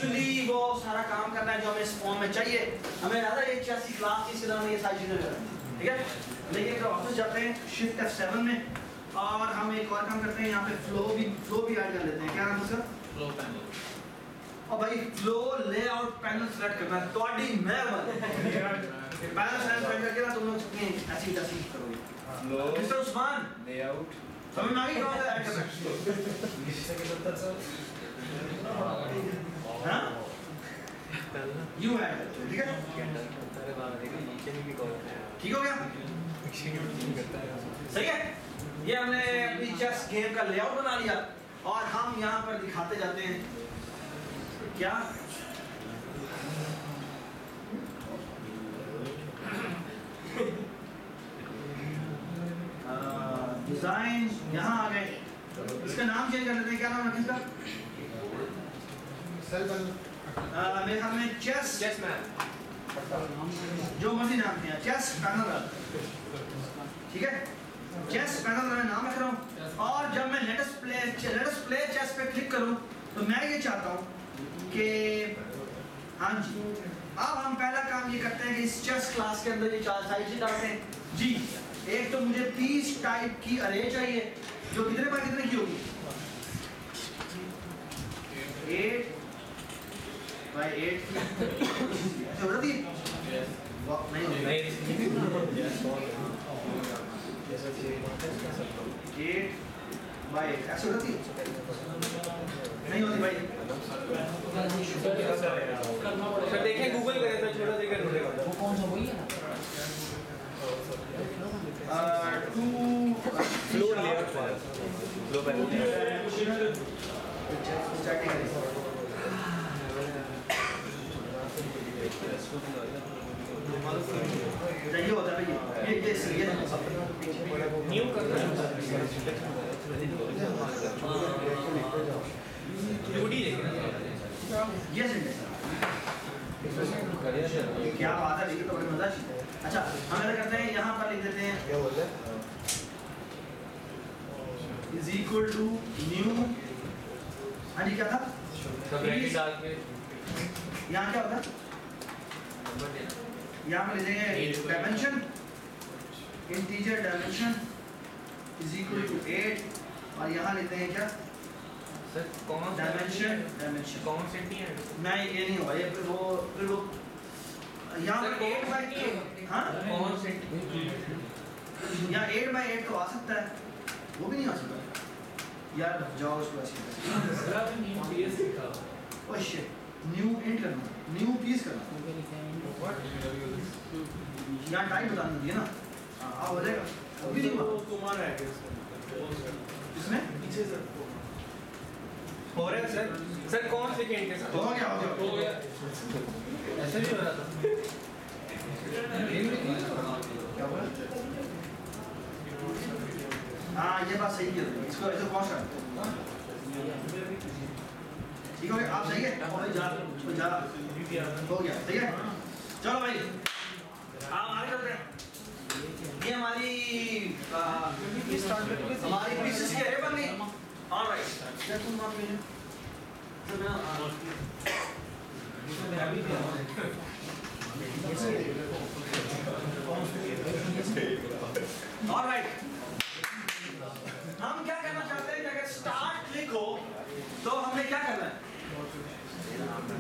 Actually वो सारा काम करना है जो हमें इस फॉर्म में चाहिए। हमें ज़्यादा एक चैसी क्लास की तरह ये सारी चीज़ें करनी है, ठीक है। लेकिन अगर वापस जाते हैं शिफ्ट F7 में और हम एक और काम करते हैं, यहाँ पे फ्लो भी ऐड कर लेते हैं। क्या नाम है उसका? Flow panel. और भाई फ्लो लेआउट पैनल सेलेक्ट करना है तो मेहरबानी पैनल सेलेक्ट करके ना तुम लोग कितनी ऐसी करोगे। मिस्टर उस्मान लेआउट समझ में आ गई कौन सा ऐड करना है? हाँ यू ऐड ठीक है, ठीक हो गया, सही है। ये हमने अपनी चेस गेम का लेआउट बना लिया और हम यहाँ पर दिखाते जाते हैं क्या डिजाइन यहाँ आ गए। इसका नाम चेंज कर लेते हैं, क्या नाम है इसका? मेरे ख्याल में चेस मैन, जो मर्जी नाम दिया, चेस पैनल, ठीक है। चेस पैनल मैं नाम रख रहा हूँ और जब मैं लेट अस प्ले चेस पे क्लिक करूँ तो मैं ये चाहता हूँ कि हाँ जी अब हम पहला काम ये करते हैं कि इस चेस क्लास के अंदर ये चार साइज डालते हैं जी। एक तो मुझे पीस टाइप की अरे चाहिए जो कितने बार कितने की होगी? 8 by 8 ऐसे हो रही है? नहीं 8 by 8 ऐसे हो रही है? नहीं होती भाई। सर देखें गूगल करें तो छोटा देखकर मिलेगा। वो कौन सा वही है ना? Flow layout file flow panel ये होता है भाई, ये न्यू करना है यूडी लेके ये क्या बात है, ये तो बड़ी मजा चीज है। अच्छा हम ऐसा करते हैं, यहाँ पर लिख देते हैं क्या बोलते हैं इज इक्वल टू न्यू, हाँ जी क्या था यहाँ क्या होता है, यहाँ पर लिखेंगे dimension integer dimension is equal to 8 और यहाँ लिखते हैं क्या सर कौन डायमेंशन कौन से टी है नहीं ये नहीं होगा, ये फिर वो यहाँ पर 8 by 8 हाँ कौन से यहाँ 8 by 8 तो आ सकता है, वो भी नहीं आ सकता यार, जाओ उसको ऐसे ओह शिट न्यू एंड करना, न्यू पीस करना, यहाँ टाइप बताना दिया ना, हाँ हो जाएगा, अभी नहीं हुआ तुम्हारा है इसमें पीछे सर हो रहा है सर कौन से केंट के साथ हो गया ऐसे नहीं हो रहा था क्या बोला? हाँ ये बात सही है, इसको ऐसे पहुँच कर ठीक हो गया, आप सही है जा हो गया, ठीक है। चलो भाई आप आगे चलते हैं, ये हमारी पीसेस की अरे बन गई। ऑलराइट क्या तुम आप ऑलराइट हम क्या करना चाहते हैं कि अगर स्टार्ट क्लिक हो तो हमने क्या करना है,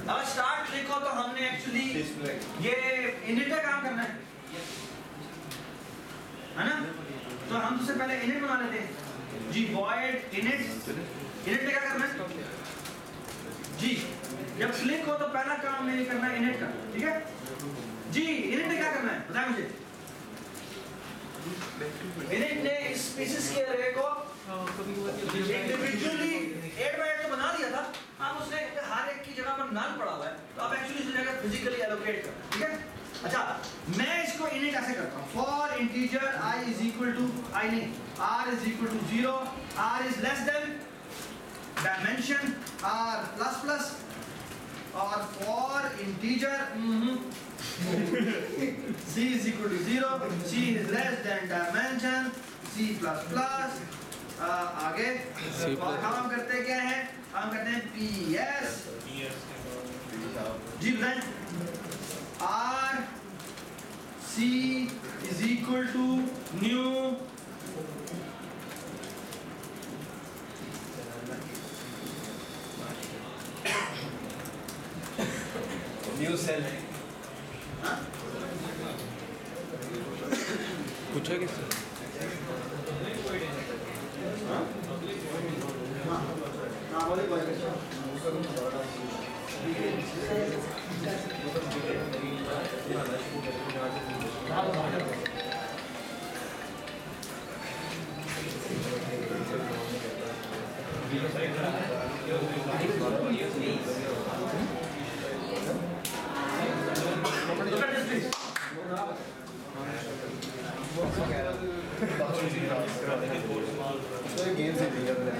अगर स्टार्ट क्लिक हो तो हमने एक्चुअली ये इनिट का काम करना है ना। तो हम सबसे पहले इनिट बना लेते हैं जी, void init में क्या करना है जी, जब क्लिक हो तो पहला काम नहीं करना है इनिट का, ठीक है जी। इनिट ने क्या करना है बताएं मुझे, इनिट ने इस स्पीशीज के अरे को इंडिविजुअली 8 by 8 तो बना दिया था, अब उसने हर एक की जगह पर नल पड़ा हुआ है तो अब एक्चुअली इस जगह फिजिकली एलोकेट करना, ठीक है। अच्छा मैं इसको इनिट ऐसे करता हूँ, for integer i is equal to i नहीं r is equal to 0, r is less than dimension r plus plus, और for integer c is equal to 0, c is less than dimension, c plus plus, आगे और हम करते क्या हैं, हम करते हैं ps जी बताएं। R C is equal to new new cell पूछा किससे? हाँ बोले बोले।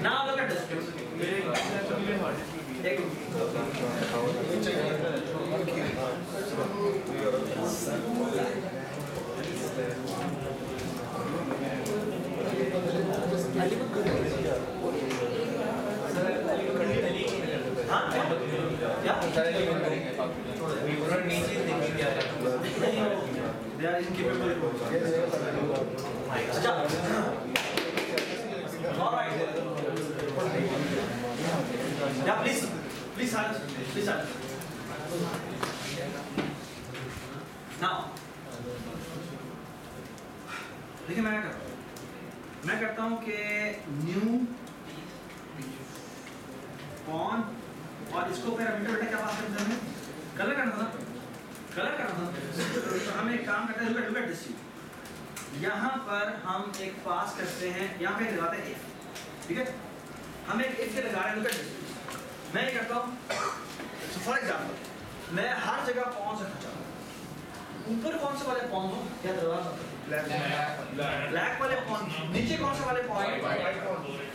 Now look at this. They are incapable. All right. Yeah, please silence. Please silence. Now, देखिए मैं करता हूँ कि न्यू पॉन और इसको फिर अभी बेटा क्या बात करते हैं, कलर करना था तो हम एक काम करते हैं, look at this. यहाँ पर हम एक पास करते हैं, यहाँ पे लगाते हैं if, ठीक है, हम एक if के लगा रहे हैं, look at this. मैं ये करता हूँ, so for example, मैं हर जगह पॉन से खींचा, ऊपर कौन से वाले पॉन हो या दरवाजा ब्लैक वाले पॉन, नीचे कौन से वाले पॉन,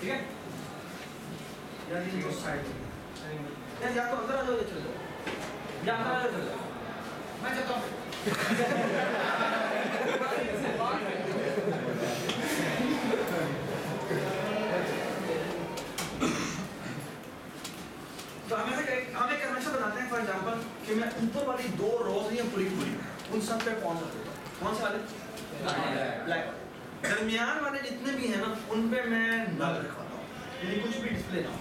ठीक है, या नीचे उस साइड या तो अंदर आ जाओ, चले जाओ या अंदर आ जाओ, चले जाओ, मैं चलता हूँ। तो हम एक कन्वेंशन बनाते हैं, फॉर एग्जांपल कि मैं ऊपर वाली दो रोज या पूरी उन सब पे पॉन रख दूंगा, कौन से वाले, ब्लैक, दरमियान वाले जितने भी हैं ना उन पे मैं नल रखवाता हूँ, यानी कुछ भी डिस्प्ले ना हो।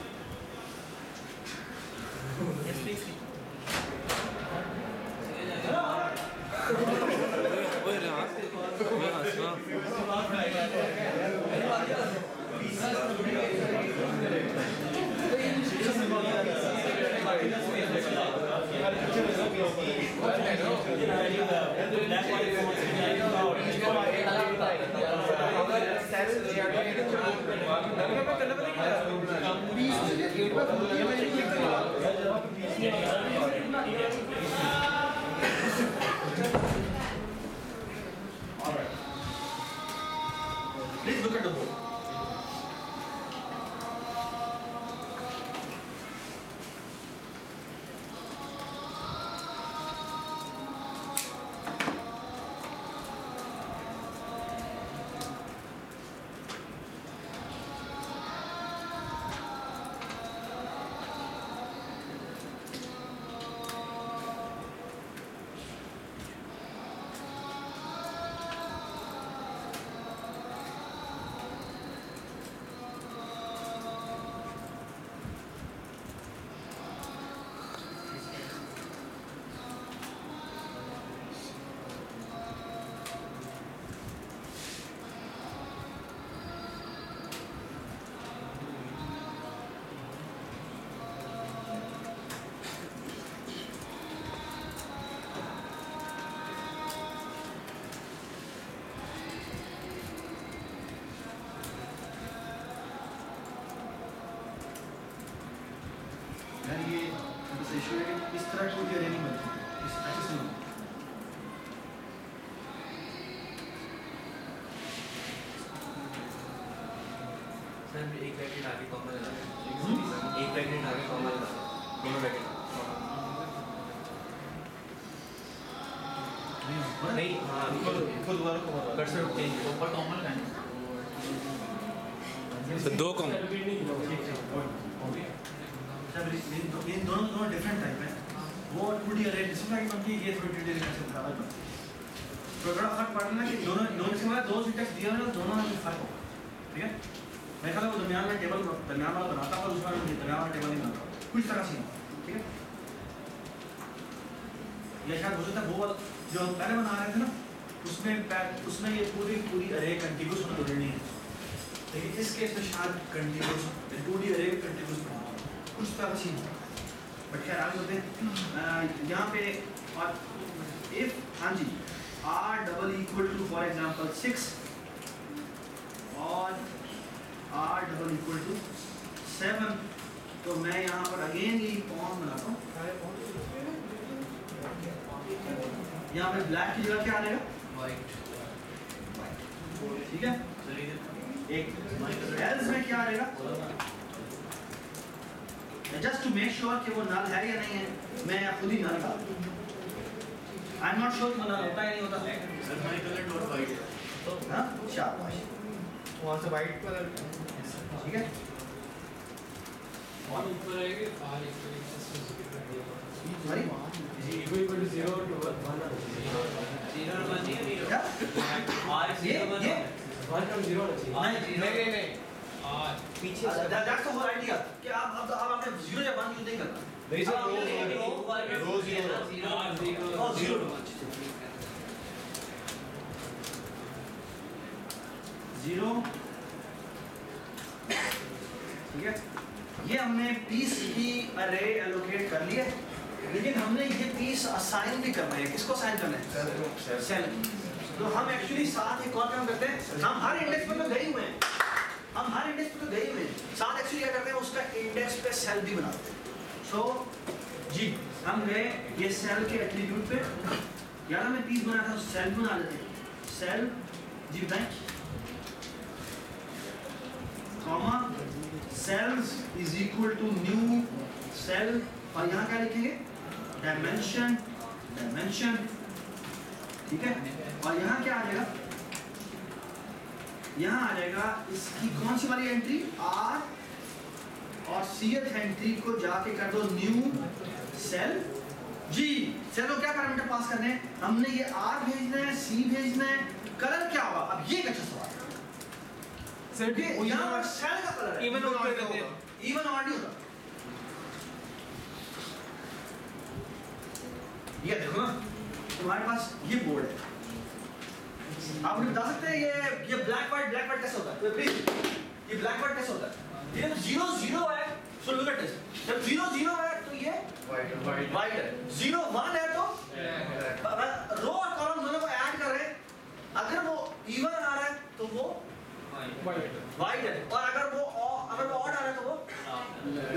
Please look at the board. ये इशू है कि इस तरह कोई अरेंजिंग बनती है, इस ऐसे सुनो। सर एक पैकेट आगे कॉमन लगा दें, एक पैकेट आगे कॉमन लगा दें, दोनों पैकेट नहीं, हाँ खुद वालों को कर सकते हैं, ऊपर कॉमन लगाएं, दो कॉमन इन दोनों डिफरेंट टाइप है। वो 2D अरे जिसमें कि बनती ये 3D अरे कैसे बता रहा है। तो बड़ा फर्क पड़ना कि दोनों से मतलब दो सिंटेक्स दिए हैं दोनों में फर्क होगा, ठीक है। मैं कहता हूँ दरमियान में टेबल दरमियान वाला बनाता हूँ, दूसरा दरमियान वाला टेबल नहीं बनाता, कुछ तरह से, ठीक है। ये शायद हो सकता है वो वाला जो हम पहले बना रहे थे ना, उसमें ये पूरी अरे कंटिन्यूस होना जरूरी नहीं है, लेकिन इस केस में शायद कंटिन्यूस 2D अरे कंटिन्यूस बनाना कुछ तरह से, बट खैर आगे बढ़ते हैं। यहाँ पे और इफ हाँ जी r double equal to for example 6 और r डबल इक्वल टू 7, तो मैं यहाँ पर अगेन ये कॉन बनाता हूँ। यहाँ पे ब्लैक की जगह क्या आ जाएगा? वाइट, ठीक है। एक एल्स में क्या आ जाएगा? जस्ट टू मेक श्योर कि वो नल है या नहीं है, मैं खुद ही नल डाल दूँ। आई एम नॉट श्योर कि वो नल होता है नहीं होता। Sir my colour dot white है, तो हाँ शाबाश, वहाँ से वाइट कलर, ठीक है। और ऊपर आएंगे r equal sorry to 0 to 1 zero one नहीं है, क्या आर ये 1 from 0 नहीं r पीछे दैट्स द होल आइडिया कि अब आपने 0 या 1 यूज नहीं करना। नहीं सर रो जीरो और 0 ठीक है। ये हमने पीस की अरे एलोकेट कर लिया, लेकिन हमने ये पीस असाइन भी करना है। किसको असाइन करना है? सेल। तो हम एक्चुअली साथ एक और काम करते हैं, हम हर इंडेक्स पर तो गए हुए हैं, साथ एक्चुअली क्या करते हैं, उसका इंडेक्स पे सेल भी बनाते हैं। सो जी हम गए ये सेल के एट्रीब्यूट पे, यार हमने पीस बनाया था, सेल बना लेते हैं। सेल जी बताएं, comma cells is equal to new cell, और यहाँ क्या लिखेंगे? डायमेंशन, ठीक है। और यहाँ क्या आ जाएगा? यहाँ आ जाएगा इसकी कौन सी वाली एंट्री? R, और सीएच एंट्री को जाके कर दो न्यू सेल जी। सेल को क्या पैरामीटर पास करने हैं? हमने ये R भेजना है, C भेजना है, कलर क्या होगा? अब ये एक अच्छा सवाल है। सर यहाँ पर सेल का कलर इवन ऑड कर देते हैं, इवन ऑड नहीं होता। ये देखो ना, तुम्हारे पास ये बोर्ड है, आप मुझे बता सकते हैं ये ब्लैक व्हाइट कैसे होता है? प्लीज, ये ब्लैक व्हाइट कैसे होता है? ये 0 है, सो लुक एट दिस, जब 0 है तो ये व्हाइट है, 0 1 है तो रो और कॉलम दोनों को ऐड कर रहे हैं, अगर वो इवन आ रहा है तो वो व्हाइट है, और अगर वो ऑड आ रहा है तो वो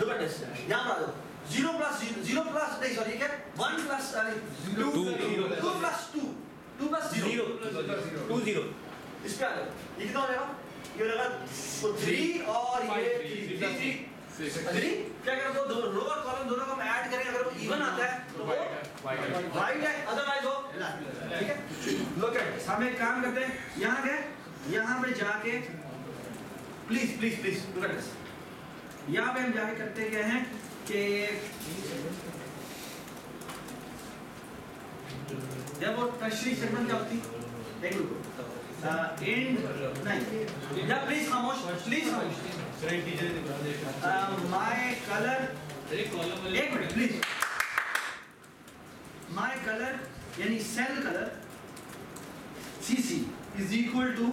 लुक एट दिस, यहां पर आ जाओ, 0 प्लस नहीं सॉरी क्या 1 प्लस 2 प्लस 2 प्लस 0 2 0, इस पे आ जाओ, ये कितना हो जाएगा? ये हो जाएगा 3 और ये 3 क्या करें, वो दो रो और कॉलम दोनों को हम ऐड करें, अगर वो इवन आता है तो वो वाइट है, अदरवाइज वो ठीक है। लुक एट, हम एक काम करते हैं, यहाँ गए, यहाँ पे जाके प्लीज लुक एट दिस, यहाँ पे हम जाके करते क्या हैं कि जब वो टर्शियरी सेगमेंट क्या होती है, एक एंड नहीं, या प्लीज खामोश माय कलर, एक मिनट प्लीज, माय कलर यानी cell colour CC is equal to,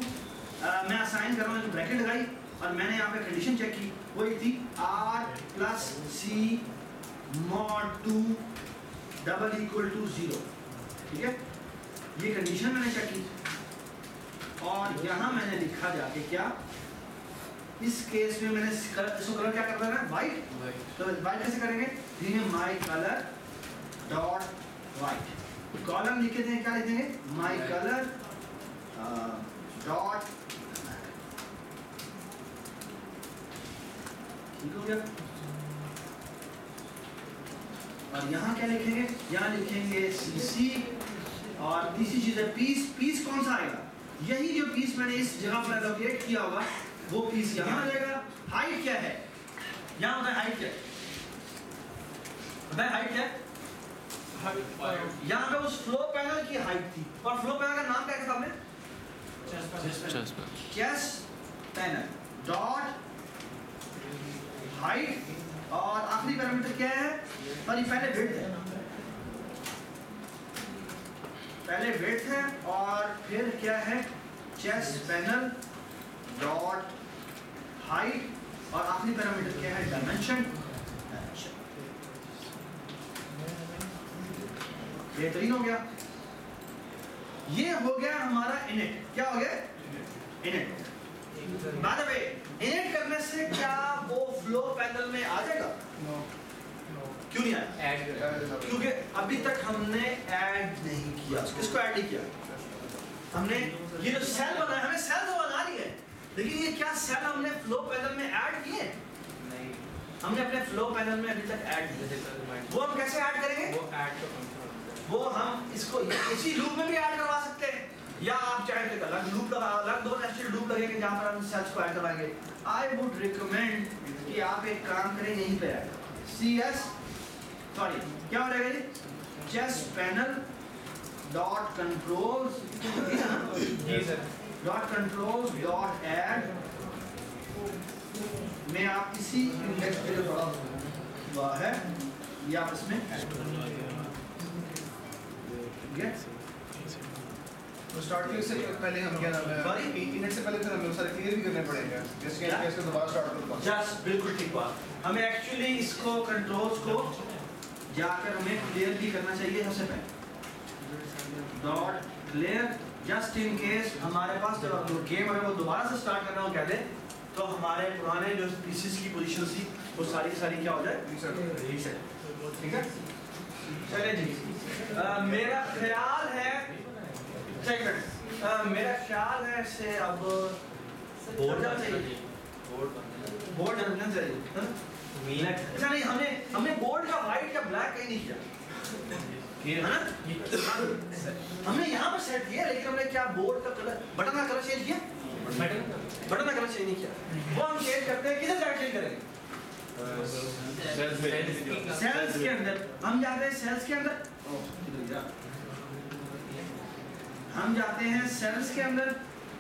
मैं असाइन कर रहा हूँ, ब्रैकेट लगाई और मैंने यहाँ पे कंडीशन चेक की, वो एक थी R plus C mod 2 double equal to 0, ठीक है। ये कंडीशन मैंने चेक की, और यहाँ मैंने लिखा जाके क्या, इस केस में मैंने इसको कलर क्या करना है? वाइट। तो वाइट कैसे करेंगे? लिखेंगे my colour dot white, column लिख देंगे, क्या लिख देंगे? माय कलर डॉट, ठीक हो गया। और यहाँ क्या लिखेंगे? यहाँ लिखेंगे CC, और तीसरी चीज है पीस कौन सा आएगा? यही जो पीस मैंने इस जगह पर एलोकेट किया होगा वो पीस यहाँ आ जाएगा। हाइट क्या है? यहाँ होता है हाइट क्या है? बताए हाइट क्या है? यहाँ पे उस फ्लो पैनल की हाइट थी, और फ्लो पैनल का नाम क्या था हमने? चेस्ट पैनल डॉट हाइट, और आखिरी पैरामीटर क्या है? सॉरी, पहले विड्थ है, पहले विड्थ है, और फिर क्या है? चेस्ट पैनल डॉट हाइट, और आखिरी पैरामीटर क्या है? डायमेंशन। बेहतरीन हो गया। ये हो गया हमारा इनिट। क्या हो गया? Init. By the way, init करने से क्या वो फ्लो पैनल में आ जाएगा? क्यों नहीं आया? क्योंकि अभी तक हमने ऐड नहीं किया, इसको ऐड नहीं किया हमने। ये जो सेल बना है, हमें सेल तो बना रही है, लेकिन ये क्या सेल हमने फ्लो पैनल में ऐड किए? नहीं, हमने अपने फ्लो पैनल में अभी तक ऐड किए। वो हम कैसे ऐड करेंगे? वो ऐड का फंक्शन, वो हम इसको इसी लूप में भी ऐड करवा सकते हैं, या आप चाहे तो अलग लूप लगा, अलग दो नेस्टेड लूप लगेंगे जहां पर हम सेल्स को ऐड करवाएंगे। आई वुड रिकमेंड कि आप एक काम करें, यहीं पे ऐड CS, सॉरी क्या हो जाएगा ये? Chest panel dot controls dot controls dot add में आप इसी इंडेक्स पे जो थोड़ा हुआ है ये आप इसमें तो स्टार्ट के से पहले हम क्या नाम है? सॉरी, इनिट से पहले फिर हमें सारे क्लियर भी करने पड़ेंगे, जिसके लिए इसको दोबारा स्टार्ट करना। जस्ट बिल्कुल ठीक बात। हमें एक्चुअली इसको कंट्रोल्स को जाकर हमें क्लियर भी करना चाहिए सबसे पहले। Dot clear, just in case हमारे पास जब गेम अगर वो दोबारा से स्टार्ट करना हो कह दे, तो हमारे पुराने जो पीसेस की पोजीशन थी वो सारी की सारी क्या हो जाए? रीसेट। ठीक है, चलिए जी। मेरा ख्याल है, मेरा ख्याल है इससे अब बोर्ड जाना चाहिए, बोर्ड जाना चाहिए। अच्छा नहीं, हमने बोर्ड का वाइट या ब्लैक कहीं नहीं किया, है ना? हमने यहाँ पर सेट किया, लेकिन हमने क्या बोर्ड का कलर, बटन का कलर चेंज किया? बटन का कलर चेंज नहीं किया। वो हम चेंज करते हैं, किधर जाकर चेंज करेंगे? सेल्स के अंदर। हम जाते हैं सेल्स के अंदर, हम जाते हैं सेल्स के अंदर,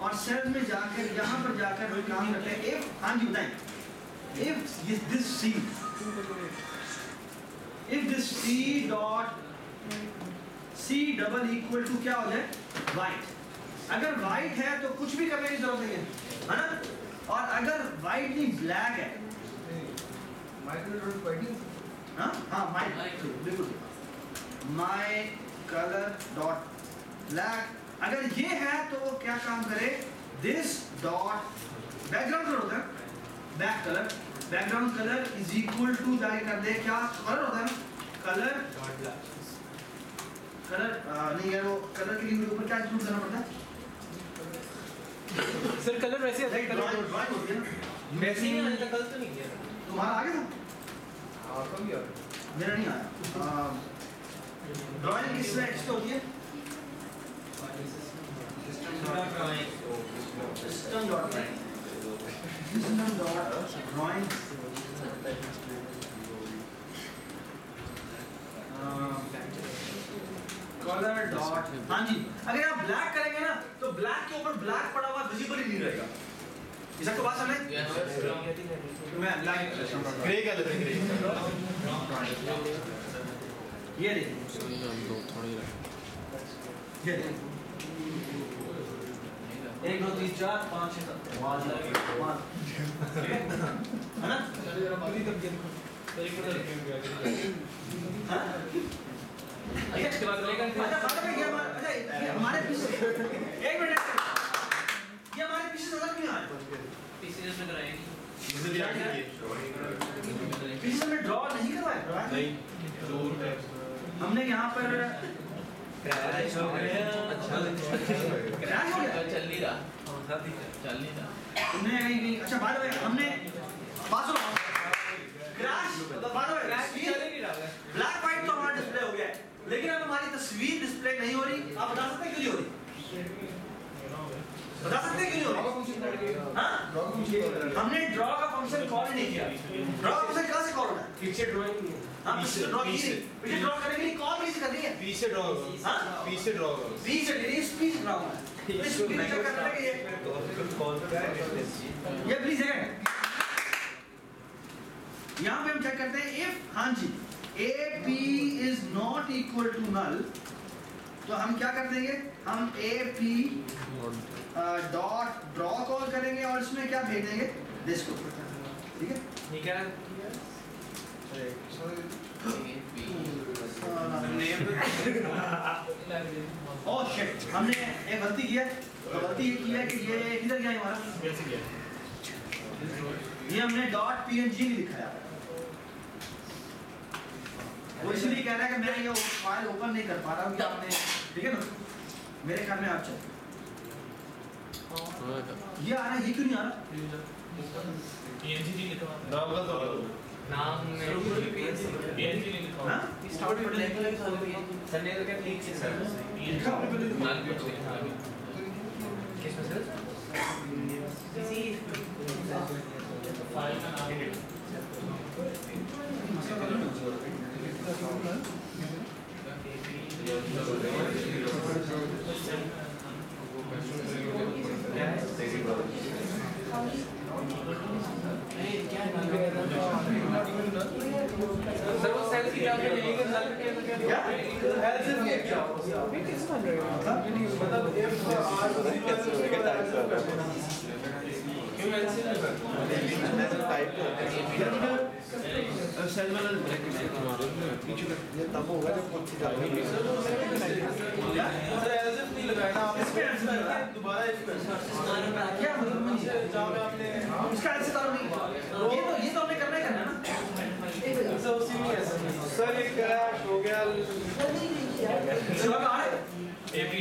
और सेल्स में जाकर यहाँ पर जाकर हम काम करते हैं। इफ, हाँ जी बताएं, if this C dot C double equal to क्या हो जाए? वाइट। अगर वाइट है तो कुछ भी करने की जरूरत नहीं है ना? और अगर वाइट नहीं ब्लैक है, बिल्कुल माई कलर डॉट ब्लैक, अगर ये है तो वो क्या काम करे? दिस डॉट बैकग्राउंड कलर होता है, back colour, background colour is equal to जाके कर दे क्या कलर होता है? कलर कलर नहीं है, वो कलर के लिए ऊपर क्या इंक्लूड करना पड़ता है? सर कलर वैसे आता है, ड्राइंग होती है ना, वैसे ही आने तक कल तो नहीं किया तुम्हारा आ गया था? आपका भी आ मेरा नहीं आया। ड्राइंग किससे होती है? System dot drawing, system dot drawing, colour dot, हाँ जी। अगर आप ब्लैक करेंगे ना तो ब्लैक के ऊपर ब्लैक पड़ा हुआ विजिबल ही नहीं रहेगा। इस सबको बात समझ? मैं ब्लैक ग्रे का लेते हैं, ये देखिए, ये देखिए, 1 2 3 4 5 6 7 है ना? हमारे पीछे एक मिनट, ये हमारे पीछे नजर क्यों आ रहा है? पीछे में ड्रॉ नहीं करवाया, हमने यहाँ पर क्रैश हो गया, चल नहीं रहा। तुमने कहीं अच्छा बात है, हमने बात सुनो, क्रैश बात है, ब्लैक व्हाइट तो हमारा डिस्प्ले हो गया है, लेकिन अब हमारी तस्वीर डिस्प्ले नहीं हो रही। आप बता सकते हैं क्यों नहीं हो रही? बता सकते हैं क्यों नहीं हो रही? हाँ, हमने ड्रॉ का फंक्शन कॉल नहीं किया। ड्रॉ का फंक्शन कहाँ से कॉल होना है? पीछे ड्राइंग हाँ पीछे ड्रॉ की पीछे ड्रॉ करने के लिए कौन पीछे कर रही है पीछे ड्रॉ हाँ पीछे ड्रॉ करो पीछे पीछे ड्रॉ है इस पीछे चेक करने के लिए ये प्लीज सेकंड यहाँ पे हम चेक करते हैं इफ हाँ जी AP is not equal to null तो हम क्या कर देंगे हम AP डॉट ड्रॉ कॉल करेंगे और इसमें क्या भेज देंगे दिस को ठीक है ये क्या ओह शिट हमने एक गलती की है तो गलती ये की है कि ये किधर गया हमारा ये हमने डॉट PNG नहीं लिखा है वो इसलिए कह रहा है कि मैं ये फाइल ओपन नहीं कर पा रहा हूँ कि आपने ठीक है ना मेरे ख्याल में आप चल ये आ रहा है ये क्यों नहीं आ रहा PNG नहीं लिखा नाम का तो नाम में PNG नहीं लिखा हाँ स्टार्ट पर लेके सर ने तो क्या क्लिक से सर लिखा हुआ है पहले तो। नाम क्यों किसमें सर किसी फाइल का नाम सर वो सेल की क्या है क्या सेल वाला पीछे ये तब होगा जब कौन सी जाएगी सर एज इफ नहीं लगाया ना आपने दोबारा क्या मतलब जहाँ पे आपने इसका ऐसे तारो नहीं ये तो हमने करना ही करना है ना सर उसी में है सर ये क्रैश हो गया सुबह में आ रहे AP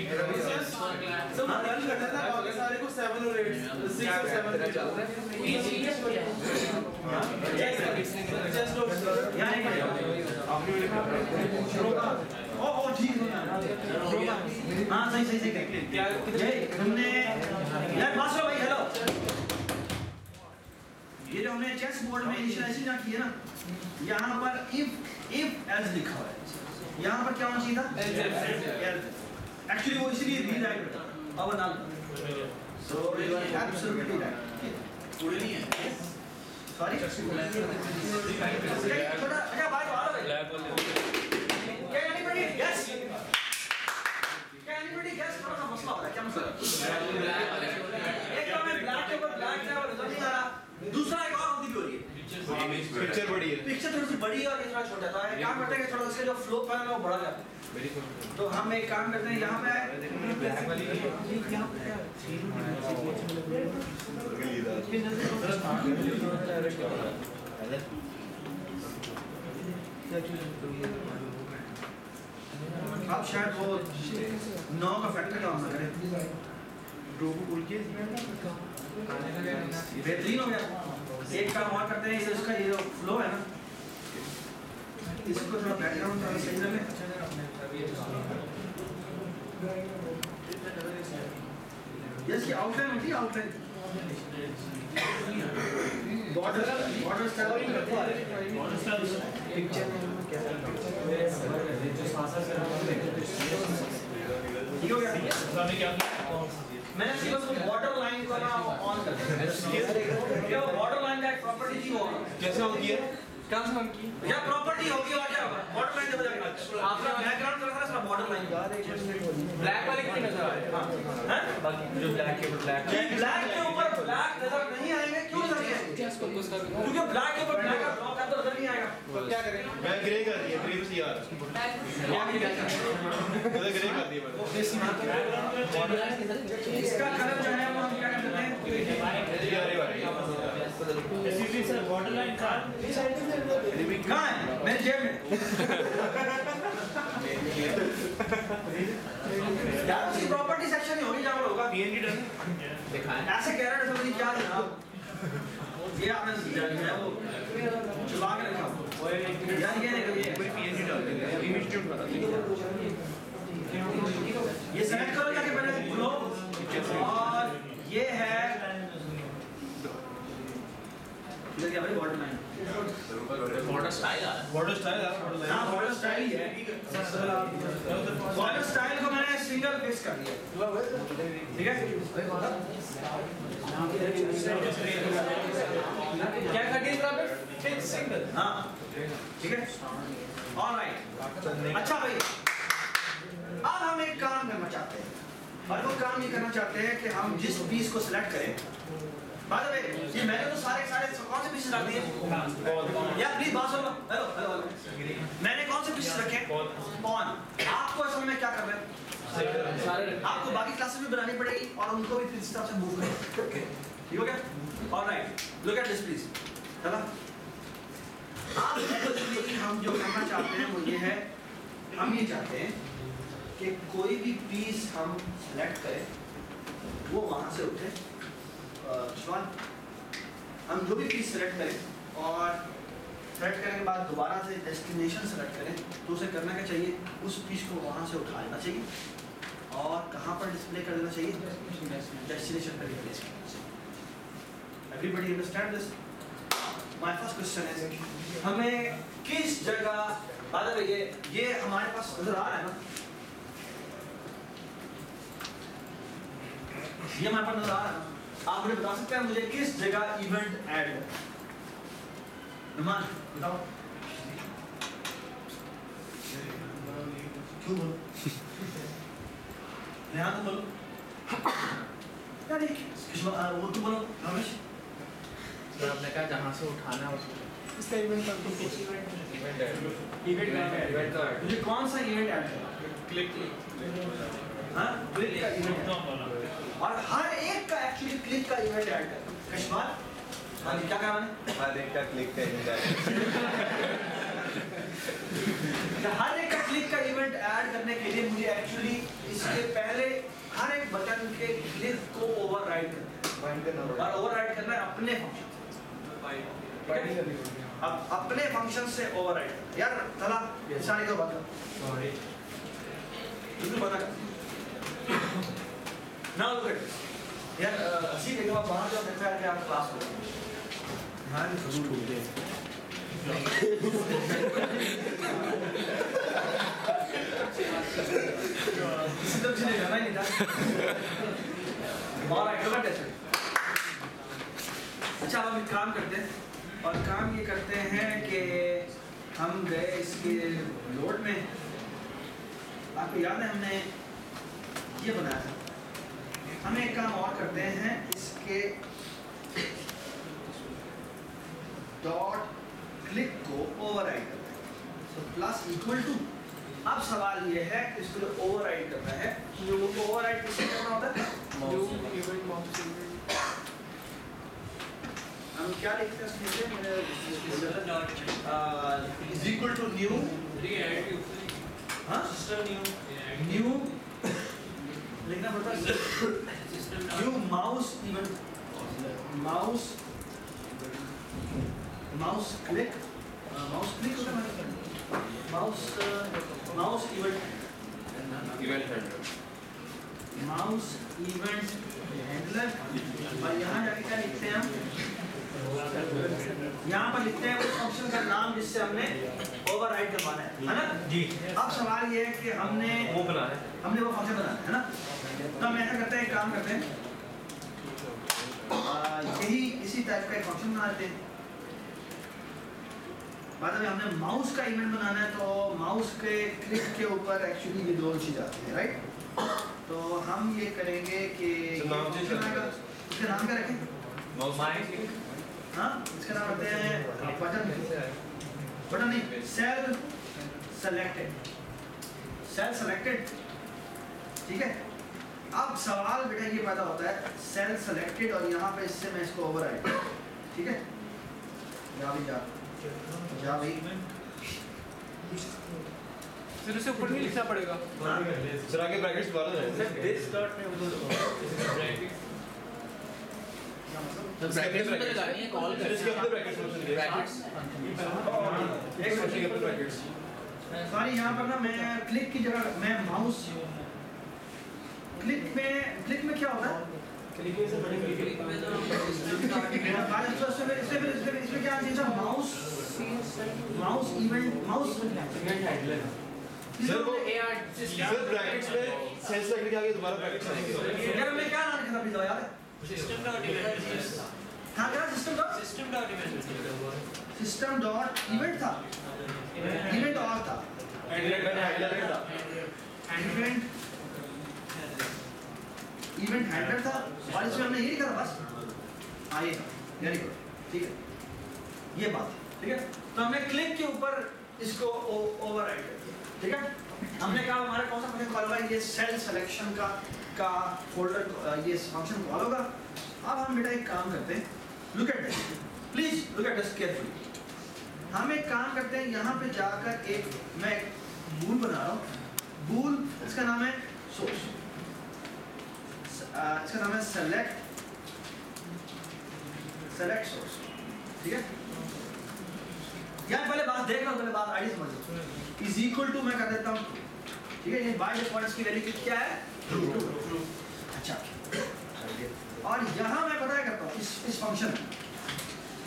सर मैं रन करता था बाकी सारे को 7 और 8 6 और 7 चल रहा है जस्ट यहाँ नहीं करेगा ओ ठीक है हाँ सही क्या ये हमने यार मास्टर भाई हेलो ये जो हमने चेस बोर्ड में इनिशियलाइजेशन ना किया ना यहाँ पर if else लिखा हुआ है यहाँ पर क्या होना चाहिए था else एक्चुअली वो इसलिए रीराइट होता है अब ना so you are absolutely right पूरी नहीं है सॉरी थोड़ा अच्छा बात आ रहा है क्या एनीबॉडी यस क्या एनीबॉडी यस थोड़ा सा मसला हो रहा है क्या मसला एक तो मैं ब्लैक के ऊपर ब्लैक है और इधर नहीं आ रहा दूसरा एक और गलती भी हो रही है पिक्चर बड़ी है पिक्चर थोड़ी सी बड़ी है और ये थोड़ा छोटा था एक काम करते हैं कि थोड़ा इसका जो फ्लो पैनल है वो बढ़ा जाता है तो हम एक काम करते हैं यहाँ पे अब शायद वो 9 का फैक्टर काम ना करे बेहतरीन हो गया एक काम और करते हैं इसका ये जो फ्लो है ना इसको थोड़ा बैकग्राउंड थोड़ा सही रखें यस ये आउटलाइन होती है आउटलाइन बॉर्डर स्टाइल पिक्चर में क्या ठीक हो गया मैंने सिर्फ उसको बॉर्डर लाइन को ना ऑन कर दिया बॉर्डर लाइन का एक प्रॉपर्टी थी वो कैसे ऑन किया कहाँ से ऑन की या प्रॉपर्टी होगी और क्या होगा बॉर्डर लाइन जब जाएगा आपका बैकग्राउंड चल रहा है इसका बॉर्डर लाइन ब्लैक वाले क्यों नजर आ रहे हैं हैं बाकी जो ब्लैक के ऊपर ब्लैक ये ब्लैक के ऊपर ब्लैक नजर नहीं आएंगे क्यों नजर नहीं आएंगे क्योंकि ब्लैक के ऊपर ब्लैक का ब्लॉक है तो नजर नहीं आएगा तो क्या करें मैं ग्रे कर दिया ग्रे से यार मैंने ग्रे कर दिया इसका कलर जो है वो हम क्या कर सकते हैं कहाँ है मेरे जेब में यार उसकी प्रॉपर्टी सेक्शन ही होगी जहाँ पर होगा PNG डन दिखाएं ऐसे कह रहे हैं समझिए क्या जनाब ये आपने वो चुला के रखा यार ये देखो कोई PNG डाल देंगे इमेज ट्यून बता ये सेलेक्ट करो जाके पहले फ्लो और ये है इधर क्या भाई border line border style border style है, हाँ बॉर्डर स्टाइल ही है। बॉर्डर स्टाइल को मैंने सिंगल फिक्स कर दिया, ठीक है। क्या करके इस पे फिक्स सिंगल? हाँ ठीक है, ऑलराइट। अच्छा भाई, अब हम एक काम करना चाहते हैं, और वो काम ये करना चाहते हैं कि हम जिस पीस को सिलेक्ट करें, बाय द वे ये मैंने तो सारे कौन से पीसेस रख दिए यार, प्लीज बात सुनो। हेलो हेलो, मैंने कौन से पीसेस रखे? पॉन। आपको असल में क्या करना है, आपको बाकी क्लासेस भी बनानी पड़ेगी और उनको भी इस तरह से मूव करना, ठीक हो गया? Alright, look at this please. चला, आप हम जो करना चाहते हैं वो ये है, हम ये चाहते हैं कि कोई भी पीस हम सेलेक्ट करें वो वहाँ से उठे। हम जो भी पीस सेलेक्ट करें और सेलेक्ट करने के बाद दोबारा से डेस्टिनेशन सेलेक्ट करें, तो उसे करना क्या चाहिए, उस पीस को वहाँ से उठा लेना चाहिए और कहाँ पर डिस्प्ले कर देना चाहिए, डेस्टिनेशन पर रिप्लेस करना चाहिए। Everybody understand this? My first question is, हमें किस जगह, बात है ये हमारे पास नजर आ रहा है ना, ये हमारे पास नजर आ रहा है ना, आप मुझे बता सकते हैं मुझे किस जगह इवेंट ऐड है? नुमान बताओ, क्यों बोलो? ध्यान तो बोलो यार, वो तो बोलो रमेश। आपने कहा जहाँ से उठाना है उसको इसका इवेंट का इवेंट का मुझे कौन सा इवेंट ऐड करना? क्लिक हाँ, क्लिक का इवेंट, और हर एक का एक्चुअली क्लिक का इवेंट ऐड करना। कश्मीर हाँ जी, क्या कराना है? हर एक का क्लिक का इवेंट ऐड। हर एक का क्लिक का इवेंट ऐड करने के लिए मुझे एक्चुअली इसके पहले हर एक बटन के क्लिक को ओवरराइड करना है, और ओवरराइड करना है अपने फंक्शन, अब अपने फंक्शन से ओवरराइड यार। चला सारी को बात सॉरी बिल्कुल बता नाउ लुक एट यार, अच्छी जगह आप बाहर जाओ, देखा है कि आप क्लास में हाँ जी जरूर टूट गए किसी तरह से जाना ही नहीं था। Alright, look at this. अच्छा, हम एक काम करते हैं, और काम ये करते हैं कि हम गए इसके लोड में, आपको याद है हमने ये बनाया था, हम एक काम और करते हैं, इसके डॉट क्लिक को ओवरराइड करते हैं, सो प्लस इक्वल टू। अब सवाल ये है कि इसको ओवरराइड करना है, तो ओवरराइड किससे करना होता है? हम क्या लिखते हैं इसमें, इज इक्वल टू न्यू, हाँ न्यू लिखना पड़ता है, new mouse event, mouse click होता है, माउस इवेंट हैंडलर। और यहाँ जाके क्या लिखते हैं हम, यहाँ पर लिखते हैं उस फंक्शन का नाम जिससे हमने ओवरराइड करवाना है ना जी। अब सवाल ये है कि हमने वो बनाना है, हमने वो फंक्शन बनाना है ना, तो हम ऐसा करते हैं, एक काम करते हैं, यही इसी टाइप का एक फंक्शन बना लेते हैं। बाद में हमने माउस का इवेंट बनाना है, तो माउस के क्लिक के ऊपर एक्चुअली ये दो चीज आती है, राइट? तो हम ये करेंगे कि इसका नाम क्या रखें? हाँ, इसका नाम रखते हैं बटन नहीं, सेल सेलेक्टेड, ठीक है। अब सवाल बेटा ये पैदा होता है, सेल सेलेक्टेड, और यहाँ पे इससे मैं इसको ओवरराइड, ठीक है, जा भाई फिर उसे ऊपर नहीं लिखना पड़ेगा, सर आगे ब्रैकेट्स दोबारा दिस डॉट में ब्रैकेट्स में लगानी है, कॉल कर इसके अपने ब्रैकेट्स में ब्रैकेट्स सॉरी, यहाँ पर ना मैं क्लिक की जगह मैं माउस क्लिक में क्या होता है? इसमें क्या चीज़ है? Mouse mouse event mouse handler sir वो सर ब्रैकेट्स में सेल्स लगने के आगे दोबारा ब्रैकेट्स आएंगे। यार मैं क्या नाम लिखा था पिछला याद है? सिस्टम डॉट इवेंट हाँ क्या सिस्टम डॉट इवेंट था, इवेंट और था इवेंट हैंडलर था और इसमें हमने ये लिखा था बस। हाँ ये वेरी गुड, ठीक है ये बात, ठीक है। तो हमने क्लिक के ऊपर इसको ओवरराइड कर दिया, ठीक है। हमने कहा हमारा कौन सा फंक्शन कॉल होगा, ये सेल सिलेक्शन का फोल्डर ये फंक्शन कॉल होगा। अब हम बेटा एक काम करते हैं, look at this please, look at this carefully. हम एक काम करते हैं, यहाँ पे जाकर मैं एक बूल बना रहा हूँ, बूल इसका नाम है सोर्स, इसका नाम है सेलेक्ट सोर्स, ठीक है। यार पहले बात देख लो, पहले बात आईडी समझ लो। इज इक्वल टू मैं कर देता हूँ, ठीक है। ये बाय डिफॉल्ट की वैल्यू क्या है, ट्रू। अच्छा, और यहाँ मैं पता करता हूँ इस फंक्शन में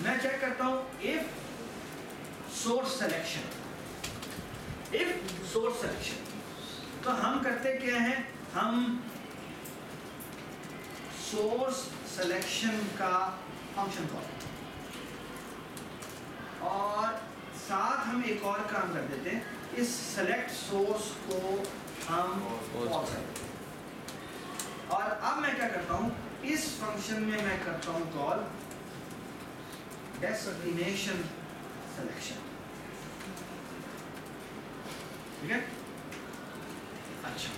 मैं चेक करता हूँ इफ सोर्स सिलेक्शन, तो हम करते क्या हैं, हम सोर्स सिलेक्शन का फंक्शन कॉल और साथ हम एक और काम कर देते हैं, इस सेलेक्ट सोर्स को हम कॉल करते हैं। और अब मैं क्या करता हूँ, इस फंक्शन में मैं करता हूँ कॉल डेस्टिनेशन सिलेक्शन, ठीक है। अच्छा,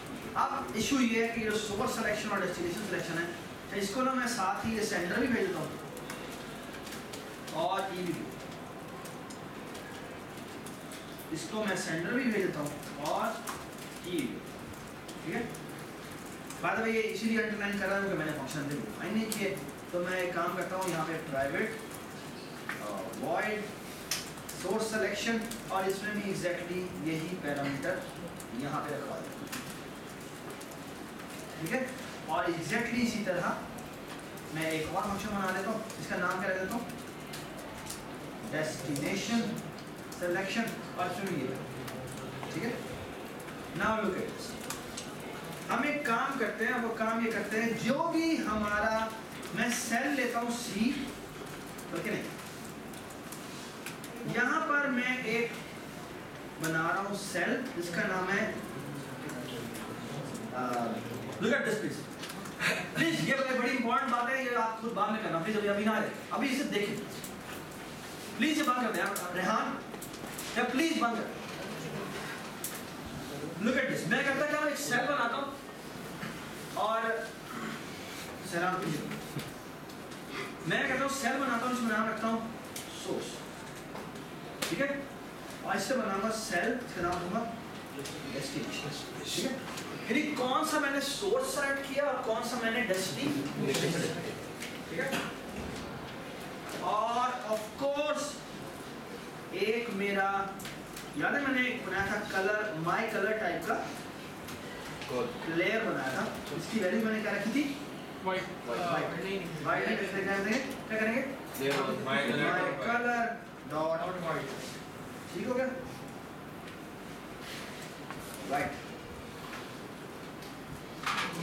अब इशू ये है कि जो सोर्स सिलेक्शन और डेस्टिनेशन सिलेक्शन है, तो इसको ना मैं साथ ही ये सेंटर भी भेज देता हूँ और ई भी, इसको मैं सेंटर भी भेज देता हूँ और ई, ठीक है। बात है ये इसीलिए अंडरलाइन कर रहा हूँ कि मैंने फंक्शन दे डिफाइन नहीं किए। तो मैं एक काम करता हूँ, यहाँ पे प्राइवेट वॉइड सोर्स सिलेक्शन और इसमें भी एग्जैक्टली यही पैरामीटर यहाँ पे रखवा देता हूँ, ठीक है। और एग्जैक्टली इसी तरह मैं एक और फंक्शन बना लेता हूँ, इसका नाम क्या रख देता हूँ, डेस्टिनेशन सिलेक्शन, और इसमें ये, ठीक है। नाउ लुक एट दिस, हम एक काम करते हैं, वो काम ये करते हैं, जो भी हमारा मैं सेल लेता हूँ सी, ओके नहीं, यहाँ पर मैं एक बना रहा हूँ सेल, जिसका नाम है लुक एट दिस प्लीज, ये बड़ी इंपॉर्टेंट बात है, ये आप खुद बाद में करना प्लीज, अभी ना रहे, अभी इसे देखें प्लीज, ये बात करते हैं रेहान, या प्लीज बंद कर। लुक एट दिस, मैं करता क्या, एक सेल बनाता हूँ और मैं कहता हूँ सेल बनाता हूँ, इसमें नाम रखता हूँ सोर्स, ठीक है। और इससे बनाऊंगा सेल, इसका नाम दूंगा डेस्टिनेशन, ठीक है। यानी कौन सा मैंने सोर्स सेलेक्ट किया और कौन सा मैंने डेस्टिनेशन, ठीक है। और ऑफ कोर्स एक मेरा याद है, मैंने बनाया था कलर, माई कलर टाइप का लेयर बनाया था, इसकी वैल्यू मैंने क्या रखी थी, वाइट क्या करेंगे, माई कलर डॉट वाइट, ठीक हो गया, वाइट।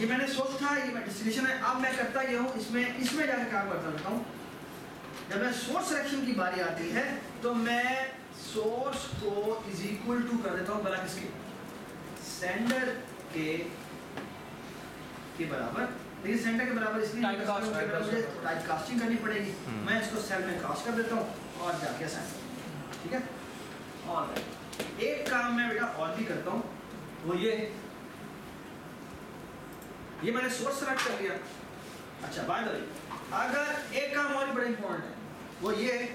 ये मैंने सोच था, ये मैं डिस्ट्रीब्यूशन है। अब मैं करता ये हूँ, इसमें जाकर काम करता हूँ, जब मैं सोर्स सिलेक्शन की बारी आती है तो मैं सोर्स को इज इक्वल टू कर देता हूँ बड़ा किसके, सेंडर के बराबर। लेकिन सेंटर के बराबर इसलिए मुझे टाइप कास्टिंग करनी पड़ेगी, मैं इसको सेल में कास्ट कर देता हूँ और जाके असाइन, ठीक है। और एक काम मैं बेटा और भी करता हूँ, वो ये मैंने सोर्स सेलेक्ट कर लिया। अच्छा बाय द वे, अगर एक काम और बड़ा इंपॉर्टेंट है, वो ये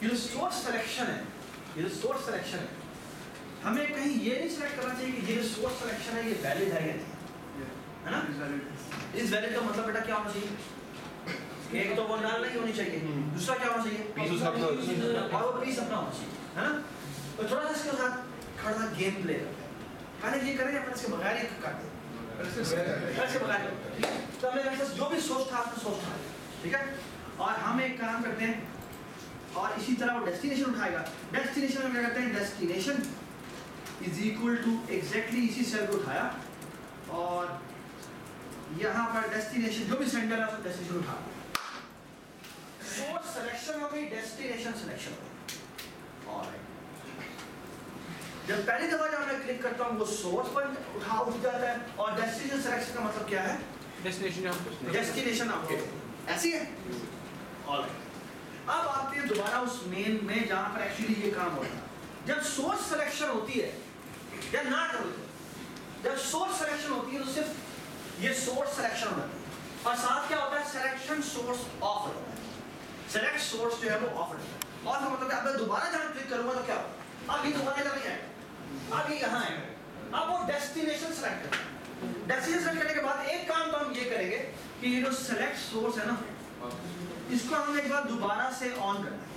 जो सोर्स सिलेक्शन है, ये जो सोर्स सिलेक्शन है, हमें कहीं ये नहीं सिलेक्ट करना चाहिए कि ये जो सोर्स सिलेक्शन है ये वैलिड है या नहीं, है ना। इस वैलिड का मतलब बेटा क्या होना चाहिए, एक तो वो नाल नहीं होनी चाहिए, दूसरा क्या होना चाहिए, और वो पीस अपना होना चाहिए, है ना। तो थोड़ा सा इसके साथ खड़ा गेम प्ले करते हैं, पहले ये करेंगे अपन इसके बगैर ही कर दें, ऐसे बगैर, तो हमने जो भी सोच था आपने सोच था, ठीक है। और हम एक काम करते हैं, और इसी तरह वो डेस्टिनेशन उठाएगा। डेस्टिनेशन में क्या करते हैं, destination is equal to exactly इसी सेल को उठाया और यहाँ पर डेस्टिनेशन जो भी सेंटर है उसको डेस्टिनेशन उठा, सोर्स सिलेक्शन हो गई, डेस्टिनेशन सिलेक्शन हो गई। और जब पहली दफा जब मैं क्लिक करता हूँ वो सोर्स पर उठ जाता है और डेस्टिनेशन सिलेक्शन का मतलब क्या है, डेस्टिनेशन आपके ऐसी है। ऑलराइट, अब आते हैं दोबारा उस मेन में जहां पर एक्चुअली ये काम होता है। जब सोर्स सिलेक्शन होती है या ना करो, जब सोर्स सिलेक्शन होती है तो सिर्फ ये सोर्स सिलेक्शन होता है और साथ क्या होता है, सिलेक्शन सोर्स ऑफ होता है। सेलेक्ट सोर्स जो है वो ऑफ होता है और मतलब अब मैं दोबारा जहां क्लिक करूंगा तो क्या होगा, अब ये दोबारा इधर नहीं आएगा, अब ये यहाँ आएगा। अब वो डेस्टिनेशन सेलेक्ट करता है। डेस्टिनेशन सेलेक्ट करने के बाद एक काम तो हम ये करेंगे कि ये जो सेलेक्ट सोर्स है ना, इसको हम एक बार दोबारा से ऑन करना है।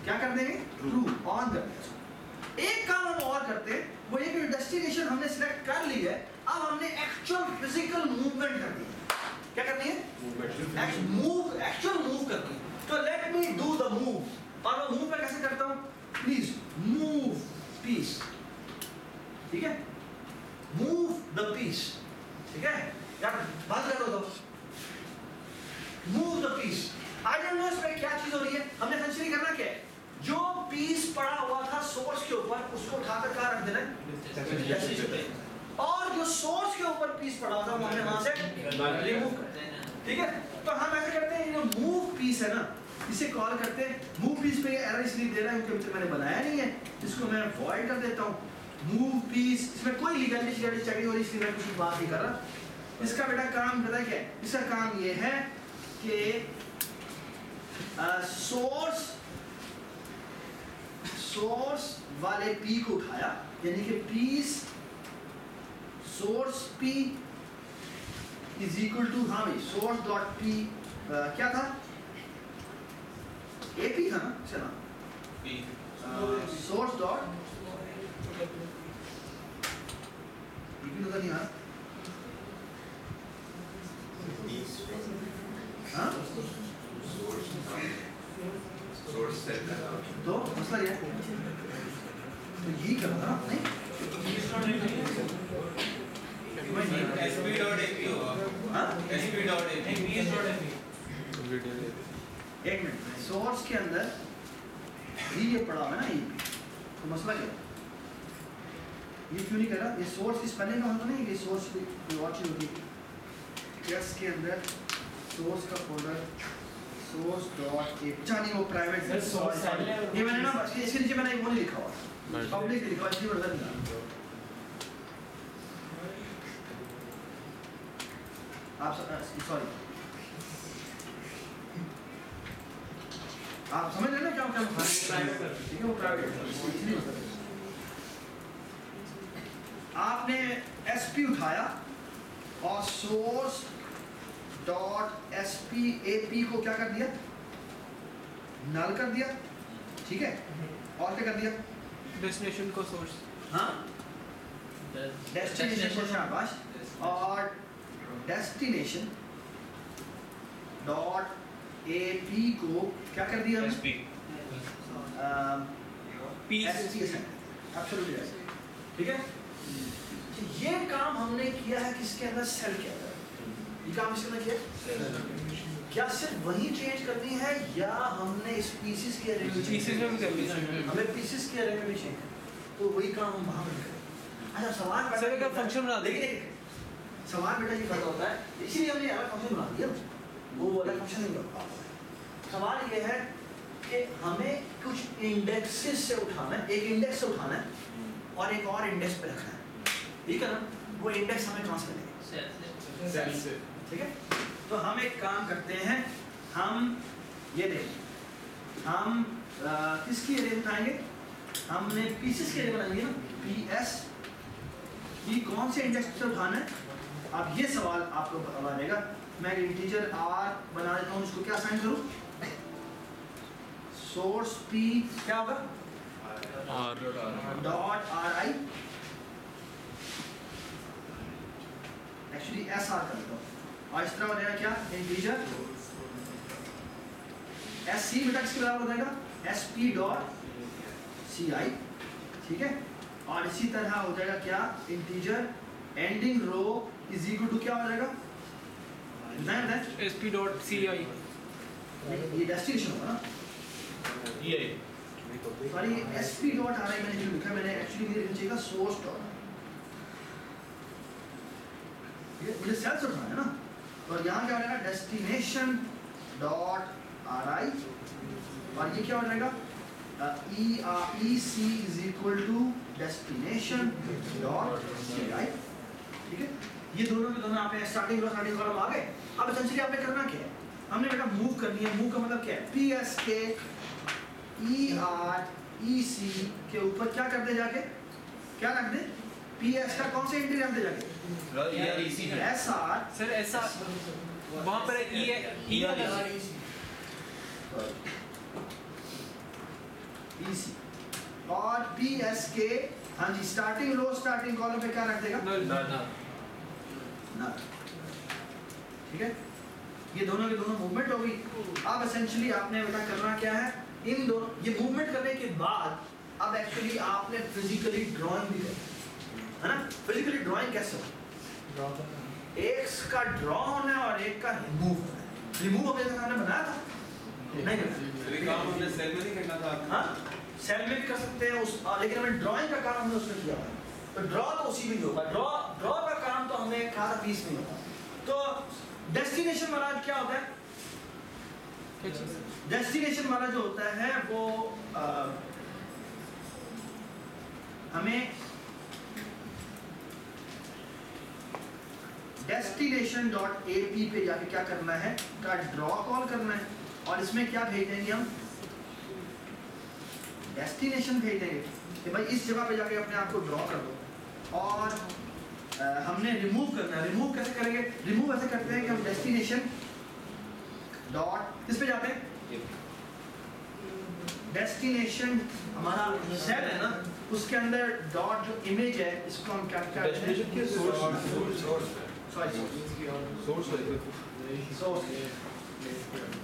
क्या कर देंगे, ट्रू ऑन कर देंगे। एक काम हम और करते हैं, वो ये कि डेस्टिनेशन हमने सिलेक्ट कर ली है, अब हमने एक्चुअल फिजिकल मूवमेंट करनी है। क्या करनी है, एक्चुअल मूव करनी है। तो let me do the move. और वो मूव मैं कैसे करता हूँ, प्लीज मूव पीस, ठीक है, मूव द पीस, ठीक है, यार बात कर दो, move the piece. I don't know इसमें क्या चीज हो रही है, हमने एसेंशियली करना क्या है, जो पीस पड़ा हुआ था सोर्स के ऊपर उसको उठाकर कहाँ रख देना है, और जो सोर्स के ऊपर पीस पड़ा हुआ था वो हमने वहां से रिमूव कर देना, ठीक है। तो हम ऐसे करते हैं, ये जो मूव पीस है ना, इसे कॉल करते हैं मूव पीस पे। ये एरर इसलिए दे रहा है क्योंकि मैंने बनाया नहीं है, इसको मैं वॉइड कर देता हूँ। मूव पीस, इसमें कोई लीगलिटी चेकिंग हो रही, इसलिए मैं कुछ बात नहीं कर रहा। इसका बेटा काम पता है क्या है, इसका काम ये है कि सोर्स वाले पी को उठाया, यानी कि piece source P is equal to, हाँ भाई, सोर्स डॉट पी क्या था, एपी था ना, चला सोर्स डॉट एपी तो नहीं यार, हाँ तो मसला ये है, तो यही करना था नहीं, एक मिनट, सोर्स के अंदर भी ये पड़ा हुआ है ना, ये तो मसला क्या है, ये क्यों नहीं कर रहा, ये सोर्स की स्पेलिंग का मतलब नहीं, ये सोर्स की और चीज होती है। के अंदर सोर्स का फोल्डर सोर्स डॉट ए, जानी वो प्राइवेट ये मैंने ना इसके नीचे मैंने वो नहीं लिखा हुआ, पब्लिक लिखा हुआ, इसलिए बदल दिया। आप सॉरी, आप समझ रहे हैं ना क्या प्राइवेट, ठीक है, वो प्राइवेट। आपने एसपी उठाया और सोर्स डॉट एसपी एपी को क्या कर दिया, नल कर दिया, ठीक है, और क्या कर दिया, डेस्टिनेशन को सोर्स, हाँ डेस्टिनेशन को शाबाश, और डेस्टिनेशन डॉट एपी को क्या कर दिया, एसपी एब्सोल्युटली राइट, ठीक है। ये काम हमने किया है किसके अंदर, सेल के अंदर। ये काम किसके अंदर किया, क्या सिर्फ वही चेंज करनी है या हमने स्पीसीज के अरे में भी करनी है, हमें पीसेस के अरे में भी चाहिए, तो वही काम हम वहां पर करें। अच्छा सवाल सर का फंक्शन बना देंगे, सवाल बेटा ये पता होता है, इसीलिए हमने अलग फंक्शन बना दिया, वो अलग फंक्शन नहीं होता। सवाल ये है कि हमें कुछ इंडेक्सेस से उठाना है, एक इंडेक्स से उठाना है और एक और इंडेक्स पे रखना है, ठीक है ना। वो इंडेक्स हमें कहाँ से मिलेगा, सेल से, ठीक है। तो हम एक काम करते हैं, हम ये देखें, हम किसकी एरे उठाएंगे, हमने पीसेस के एरे बनाएंगे ना, पीएस, ये कौन से इंडेक्स से उठाना है। अब ये सवाल आपको पता लगेगा, मैं इंटीजर आर बना देता हूँ, इसको क्या असाइन करूँ, सोर्स पी क्या होगा, डॉट आर आई, एक्चुअली एस आर कर देता हूँ, और इस तरह हो जाएगा क्या, इंटीजर एस सी बेटा किसके बराबर हो जाएगा, S P dot C I, ठीक है। और इसी तरह हो जाएगा क्या, integer ending row is equal to क्या हो जाएगा, sp.ci ये डेस्टिनेशन होगा ना, sorry SP dot R I मैंने जो लिखा, मैंने एक्चुअली मुझे लिखना चाहिए सोर्स डॉट, ये मुझे सेल्स उठाना है ना, और यहाँ क्या हो जाएगा डेस्टिनेशन डॉट आर आई, और ये क्या हो जाएगा E C is equal to destination dot C I, ठीक है। ये दोनों के दोनों आपने स्टार्टिंग रो स्टार्टिंग कॉलम आ गए। अब एसेंशियली आपने करना क्या है, हमने बेटा मूव करनी है। मूव का मतलब क्या है, पी एस के ई आर ई सी के ऊपर क्या कर दे, जाके क्या रख दे, पी एस का कौन सा एंट्री रख दे जाके, एस आर सर ऐसा वहाँ पर ई है, ई ई सी और पी एस के, हाँ जी, स्टार्टिंग रो स्टार्टिंग कॉलम पे क्या रख देगा, नल, ठीक है। ये दोनों के दोनों मूवमेंट हो गई। अब एसेंशियली आपने बेटा करना क्या है, इन दोनों ये मूवमेंट करने के बाद अब एक्चुअली आपने फिजिकली ड्राइंग भी करनी है ना। फिजिकली ड्राइंग कैसे हो, एक का ड्रॉ होना है और एक का रिमूव होना है। रिमूव अपने हमने बनाया था नहीं बनाया, काम हमने सेल में नहीं करना था। हाँ सेल में भी कर सकते हैं उस, लेकिन हमें ड्राइंग का काम हमने उसमें किया है, तो ड्रॉ तो उसी में ही होगा। ड्रॉ का काम तो हमें कहा था 20 में होगा। तो डेस्टिनेशन वाला क्या होता है, डेस्टिनेशन वाला जो होता है वो हमें डेस्टिनेशन डॉट ए पी पे जाके क्या करना है, का ड्रॉ कॉल करना है, और इसमें क्या भेज देंगे हम, डेस्टिनेशन भेज देंगे कि भाई इस जगह पे जाके अपने आप को ड्रॉ कर दो। और हमने रिमूव करना है। रिमूव कैसे करेंगे, रिमूव ऐसे करते हैं कि हम डेस्टिनेशन डॉट किस पे जाते हैं, डेस्टिनेशन हमारा सेल है ना, उसके अंदर डॉट जो इमेज है इसको हम क्या डेस्टिनेशन के सोर्स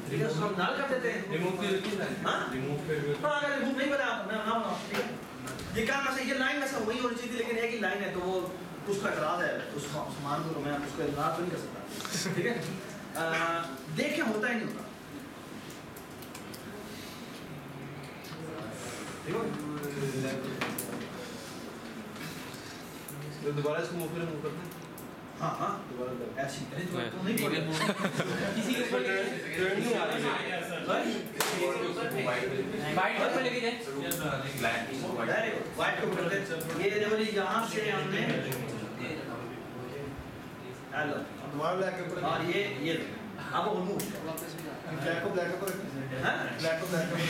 ठीक है, उसको हम नाल कर देते हैं। रिमूव अगर रिमूव नहीं बना मैं ना बनाओ, ठीक है। ये काम ऐसे, ये लाइन वैसे वही होनी चाहिए थी, लेकिन एक ही लाइन है तो वो उसका एतराज है, उस मान को मैं उसको एतराज तो नहीं कर सकता, ठीक है। देख के होता ही नहीं होता, तो दोबारा इसको मूव करते हैं। हाँ हाँ दोबारा ऐसी तो नहीं पड़ेगा किसी के ऊपर टर्न नहीं आ रही है। वाइट पर लेके जाए, वाइट को करते हैं। ये देखो जी, यहाँ से हमने हेलो दोबारा ब्लैक के ऊपर, और ये अब वो रिमूव ब्लैक को ब्लैक के ऊपर, हाँ ब्लैक को ब्लैक के ऊपर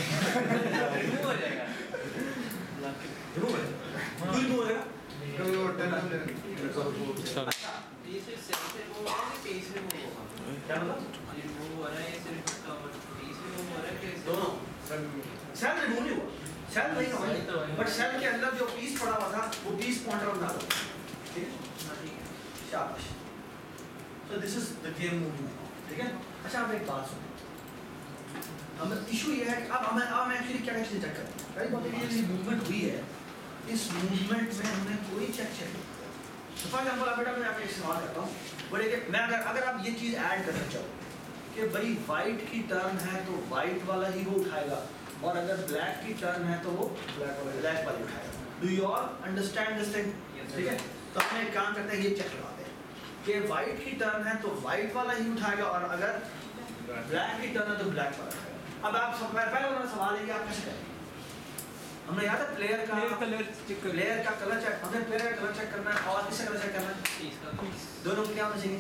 रिमूव हो जाएगा। रिमूव है, रिमूव होगा। कभी वो टर्न ये सिर्फ सेल से वो है कि पेज से वो होगा, क्या मतलब, रिमूव हो रहा है सिर्फ पेज से वो हो रहा है कि दोनों सेल रिमूव नहीं हुआ, सेल नहीं हुआ, बट सेल के अंदर जो पीस पड़ा हुआ था वो पीस पॉइंटर बना दो, ठीक है, शाबाश। So this is the game movement, ठीक है। अच्छा आप एक बात सुनो, हम इशू ये है कि अब हम एक्चुअली क्या चेक करते हैं, पहली बात ये जो मूवमेंट हुई है, इस मूवमेंट में हमने कोई चेक नहीं। फॉर एग्जांपल अब बेटा मैं आपसे एक सवाल करता हूँ, बोले कि मैं अगर आप ये चीज़ ऐड करना चाहो कि भाई वाइट की टर्न है तो वाइट वाला ही वो उठाएगा, और अगर ब्लैक की टर्न है तो वो ब्लैक वाला उठाएगा। Do you all understand this thing, ठीक है। तो हम एक काम करते हैं, ये चेक लगाते हैं कि वाइट की टर्न है तो वाइट वाला ही उठाएगा, और अगर ब्लैक की टर्न है तो ब्लैक वाला उठाएगा। अब आप पहले वाला सवाल है कि आप कैसे करेंगे, हमने याद है प्लेयर का कलर चेक हमने प्लेयर का कलर चेक करना है, और किसका कलर चेक करना है, दोनों क्या होना चाहिए,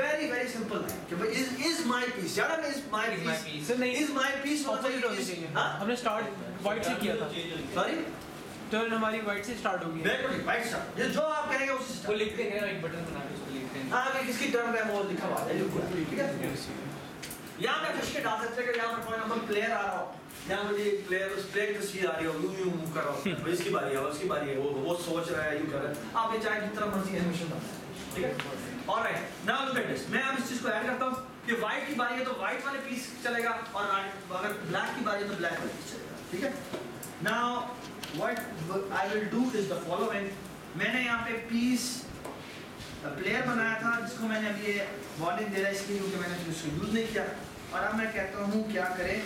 वेरी वेरी सिंपल है कि भाई इज माय पीस, यार इज माय पीस, सर नहीं, इज माय पीस ऑपोजिट होना चाहिए। हमने स्टार्ट वाइट से किया था, सॉरी टर्न हमारी वाइट से स्टार्ट होगी। बिल्कुल वाइट स्टार्ट, जो आप कहेंगे उसी वो स्टार्ट, लिखते हैं, एक बटन बना के उसको लिखते हैं। हां अगर किसकी टर्न है वो लिखा हुआ है, ठीक है। यहां पे फिश के डाल सकते हैं कि यहां पर फॉर एग्जांपल प्लेयर आ रहा हो, यहाँ मुझे प्लेयर उस प्लेयर की तस्वीर आ रही हो, यूं मूव कर रहा हो, भाई इसकी बारी है, उसकी बारी है, वो सोच रहा है, यूं कर रहा है, आप ये चाहे जितना मर्जी एनिमेशन बनाएं, ठीक है। Alright, now look at this, मैं अब इस चीज को ऐड करता हूं, कि व्हाइट की बारी है तो व्हाइट वाले पीस चलेगा और अगर ब्लैक की बारी है तो ब्लैक वाले पीस चलेगा, ठीक है। Now what I will do is the following, मैंने यहाँ पे पीस प्लेयर बनाया था जिसको मैंने अभी ये वार्निंग दे रहा है इसलिए क्योंकि मैंने उसको यूज नहीं किया, और अब मैं कहता हूँ क्या करें,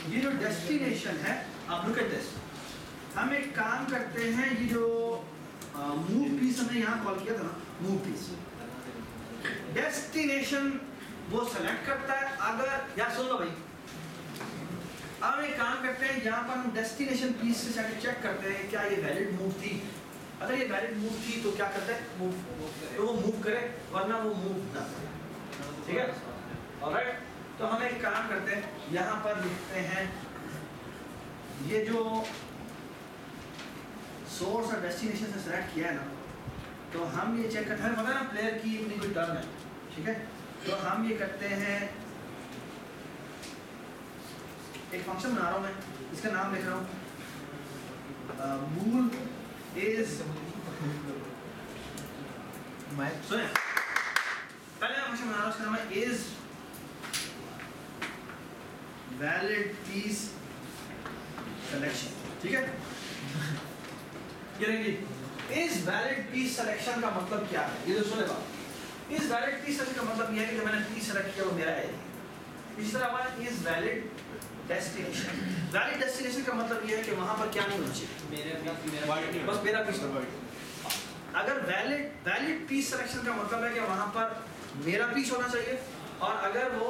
ये जो डेस्टिनेशन है, आप लुक एट दिस, हम एक काम करते हैं, ये जो मूव पीस हमने यहाँ कॉल किया था ना, मूव पीस डेस्टिनेशन वो सेलेक्ट करता है, अगर या सुन लो भाई, अब एक काम करते हैं, यहाँ पर हम डेस्टिनेशन पीस से जाके चेक करते हैं क्या ये वैलिड मूव थी, अगर ये वैलिड मूव थी तो क्या करते हैं, मूव, तो वो मूव करे, वरना वो मूव ना करे, ठीक है। ऑलराइट, तो हम एक काम करते हैं, यहाँ पर लिखते हैं ये जो सोर्स और डेस्टिनेशन से सेलेक्ट किया है ना, तो हम ये चेक करते हैं, पता है ना प्लेयर की अपनी कोई टर्न है, ठीक है, तो हम ये करते हैं, एक फंक्शन बना रहा हूँ मैं, इसका नाम लिख रहा हूँ मूल इज, सुने पहले मैं फंक्शन बना रहा हूँ, उसका नाम है इज वैलिड पीस सिलेक्शन, ठीक है। ये देखिए इज वैलिड पीस सिलेक्शन का मतलब क्या है, ये जो सुने बात, इज वैलिड पीस सिलेक्शन का मतलब ये है कि जो मैंने पीस सेलेक्ट किया वो मेरा है। इस तरह हमारा is valid destination, valid destination का मतलब ये है कि वहां पर क्या नहीं होना चाहिए, बस मेरा पीस। अगर वैलिड पीस सिलेक्शन का मतलब है कि वहां पर मेरा पीस होना चाहिए, और अगर वो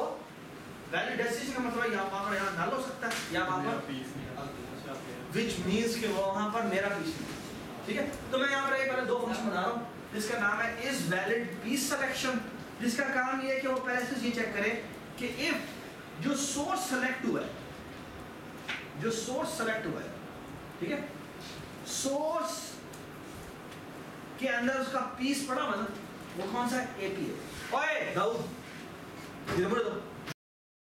वैलिड डेस्टिनेशन का मतलब है यहाँ नल हो सकता है या वहां पर, विच मीन्स कि वो वहां पर मेरा पीस नहीं, ठीक है। तो मैं यहाँ पर पहले दो फंक्शन बना रहा हूँ जिसका नाम है इज वैलिड पीस सिलेक्शन, जिसका काम ये है कि वो पहले से ये चेक करे कि इफ जो सोर्स सेलेक्ट हुआ है, जो सोर्स सेलेक्ट हुआ है, ठीक है, सोर्स के अंदर उसका पीस पड़ा मतलब वो कौन सा है, एपी है। ओए दाऊद इधर बोलो,